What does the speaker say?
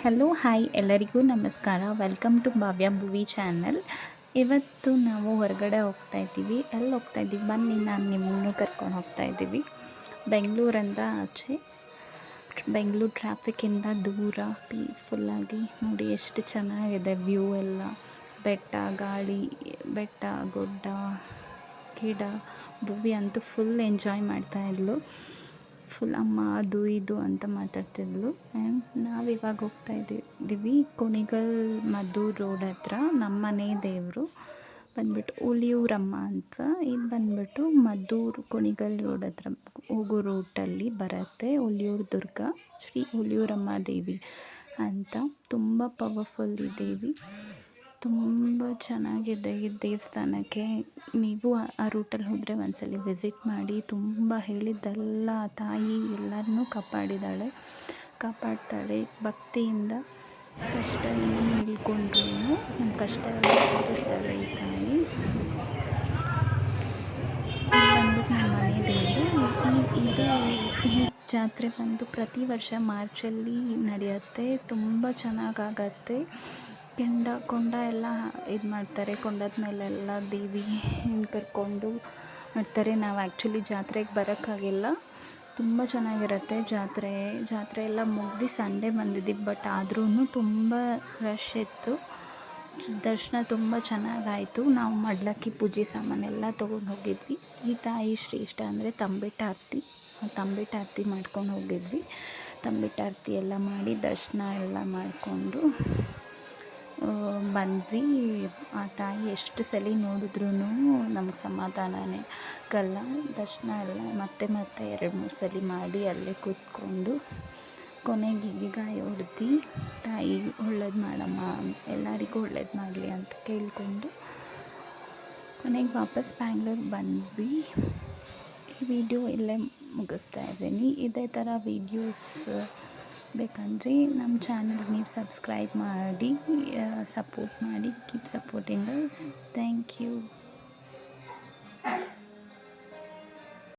Hello hi ಎಲ್ಲರಿಗೂ ನಮಸ್ಕಾರ. Welcome to Bhavya movie channel. ಇವತ್ತು ನಾವು ಹೊರಗಡೆ ಹೋಗ್ತಾ ಇದ್ದೀವಿ. ಎಲ್ಲಿ ಹೋಗ್ತಾ ಇದ್ದೀವಿ ಬನ್ನಿ, ನಾನು ನಿಮ್ಮನ್ನು ಕರ್ಕೊಂಡು ಹೋಗ್ತಾ ಇದ್ದೀವಿ. ಬೆಂಗಳೂರಿಂದ ಆಚೆ, ಬೆಂಗಳೂರು ಟ್ರಾಫಿಕ್ಕಿಂದ ದೂರ ಪೀಸ್ಫುಲ್ಲಾಗಿ ನೋಡಿ ಎಷ್ಟು ಚೆನ್ನಾಗಿದೆ ವ್ಯೂ ಎಲ್ಲ. ಬೆಟ್ಟ, ಗಾಳಿ, ಬೆಟ್ಟ, ಗುಡ್ಡ, ಗಿಡ. ಭವ್ಯ ಅಂತೂ ಫುಲ್ ಎಂಜಾಯ್ ಮಾಡ್ತಾಯಿದ್ಲು. ಫುಲ್ ಅಮ್ಮ ಅದು ಇದು ಅಂತ ಮಾತಾಡ್ತಿದ್ಲು. ಆ್ಯಂಡ್ ನಾವಿವಾಗ ಹೋಗ್ತಾ ಇದ್ದೀವಿ ಕುಣಿಗಲ್ ಮದ್ದೂರು ರೋಡ್ ಹತ್ರ. ನಮ್ಮ ಮನೆ ದೇವರು ಬಂದ್ಬಿಟ್ಟು ಹುಲಿಯೂರಮ್ಮ ಅಂತ. ಇದು ಬಂದ್ಬಿಟ್ಟು ಮದ್ದೂರು ಕುಣಿಗಲ್ ರೋಡ್ ಹತ್ರ ಹೋಗೋ ರೂಟಲ್ಲಿ ಬರುತ್ತೆ. ಹುಲಿಯೂರು ದುರ್ಗ ಶ್ರೀ ಹುಲಿಯೂರಮ್ಮ ದೇವಿ ಅಂತ. ತುಂಬ ಪವರ್ಫುಲ್ ಈ ದೇವಿ, ತುಂಬ ಚೆನ್ನಾಗಿದೆ ಈ ದೇವಸ್ಥಾನಕ್ಕೆ. ನೀವು ಆ ರೂಟಲ್ಲಿ ಹೋದರೆ ಒಂದ್ಸಲ ವಿಸಿಟ್ ಮಾಡಿ. ತುಂಬ ಹೇಳಿದ್ದೆಲ್ಲ ತಾಯಿ ಎಲ್ಲರನ್ನೂ ಕಾಪಾಡ್ತಾಳೆ ಭಕ್ತಿಯಿಂದ. ಕಷ್ಟ ಏನು ಹೇಳ್ಕೊಂಡ್ರು ನಮ್ಮ ಕಷ್ಟ ಎಲ್ಲ ತೋರಿಸ್ತಾಳೆ ಈ ತಾಯಿ. ಬಂದ್ಬಿಟ್ಟು ನಮ್ಮ ಮನೆ ದೇವರು. ಈ ಜಾತ್ರೆ ಬಂದು ಪ್ರತಿ ವರ್ಷ ಮಾರ್ಚಲ್ಲಿ ನಡೆಯುತ್ತೆ. ತುಂಬ ಚೆನ್ನಾಗಾಗತ್ತೆ. ಕೊಂಡ ಎಲ್ಲ ಇದು ಮಾಡ್ತಾರೆ. ಕೊಂಡದ ಮೇಲೆಲ್ಲ ದೇವಿ ಕರ್ಕೊಂಡು ಮಾಡ್ತಾರೆ. ನಾವು ಆ್ಯಕ್ಚುಲಿ ಜಾತ್ರೆಗೆ ಬರೋಕ್ಕಾಗಿಲ್ಲ. ತುಂಬ ಚೆನ್ನಾಗಿರುತ್ತೆ ಜಾತ್ರೆ ಎಲ್ಲ ಮುಗಿದು ಸಂಡೇ ಬಂದಿದ್ದೀವಿ. ಬಟ್ ಆದ್ರೂ ತುಂಬ ರಶ್ ಇತ್ತು. ದರ್ಶನ ತುಂಬ ಚೆನ್ನಾಗಾಯಿತು. ನಾವು ಮಡ್ಲಕ್ಕಿ ಪೂಜೆ ಸಾಮಾನೆಲ್ಲ ತೊಗೊಂಡು ಹೋಗಿದ್ವಿ. ಈ ತಾಯಿ ಶ್ರೇಷ್ಠ ಅಂದರೆ ತಂಬಿಟ್ಟು ಆರತಿ ಮಾಡ್ಕೊಂಡು ಹೋಗಿದ್ವಿ. ತಂಬಿಟ್ಟು ಆರತಿ ಎಲ್ಲ ಮಾಡಿ ದರ್ಶನ ಎಲ್ಲ ಮಾಡಿಕೊಂಡು ಬಂದ್ವಿ. ಆ ತಾಯಿ ಎಷ್ಟು ಸಲ ನೋಡಿದ್ರೂ ನಮ್ಗೆ ಸಮಾಧಾನನೇ ಆಗಲ್ಲ. ದರ್ಶನ ಎಲ್ಲ ಮತ್ತೆ 2-3 ಸಲ ಮಾಡಿ ಅಲ್ಲೇ ಕೂತ್ಕೊಂಡು ಕೊನೆಗೆ ಹೀಗಾಗಿ ಹೊಡೆದು ತಾಯಿ ಒಳ್ಳೇದು ಮಾಡಮ್ಮ, ಎಲ್ಲರಿಗೂ ಒಳ್ಳೇದು ಮಾಡಲಿ ಅಂತ ಕೇಳಿಕೊಂಡು ಕೊನೆಗೆ ವಾಪಸ್ ಬ್ಯಾಂಗ್ಳೂರಿಗೆ ಬಂದ್ವಿ. ಈ ವಿಡಿಯೋ ಇಲ್ಲೇ ಮುಗಿಸ್ತಾ ಇದ್ದೀನಿ. ಇದೇ ಥರ ವೀಡಿಯೋಸ್ ಬೇಕಂದರೆ ನಮ್ಮ ಚಾನಲ್ಗೆ ನೀವು ಸಬ್ಸ್ಕ್ರೈಬ್ ಮಾಡಿ, ಸಪೋರ್ಟ್ ಮಾಡಿ. Keep supporting us. Thank you.